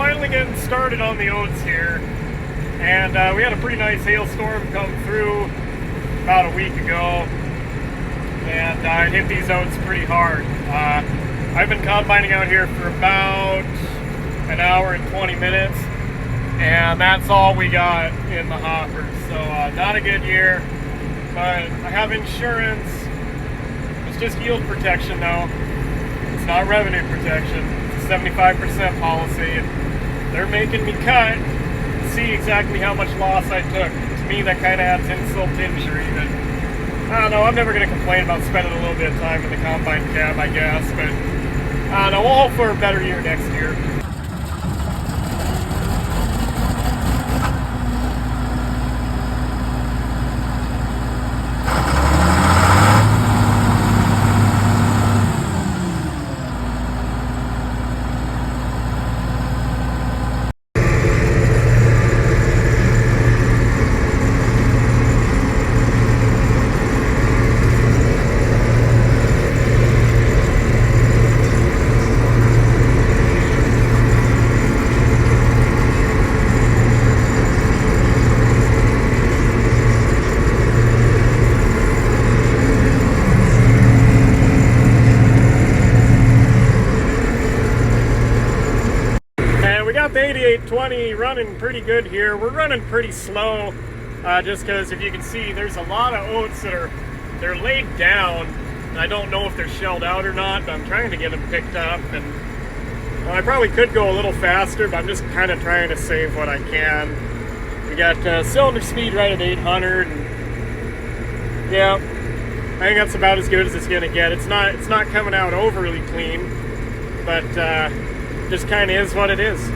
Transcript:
finally getting started on the oats here, and we had a pretty nice hailstorm come through about a week ago, and it hit these oats pretty hard. I've been combining out here for about an hour and 20 minutes, and that's all we got in the hoppers. So not a good year, but I have insurance. It's just yield protection though. It's not revenue protection. It's a 75% policy, and they're making me cut to see exactly how much loss I took. To me, that kind of adds insult to injury, but I don't know, I'm never going to complain about spending a little bit of time in the combine cab, I guess, but I don't know, we'll hope for a better year next year. The 8820 running pretty good here. We're running pretty slow, just because if you can see, there's a lot of oats that they're laid down, and I don't know if they're shelled out or not, but I'm trying to get them picked up, and I probably could go a little faster, but I'm just kind of trying to save what I can. We got cylinder speed right at 800, and yeah, I think that's about as good as it's gonna get. It's not coming out overly clean, but just kind of is what it is.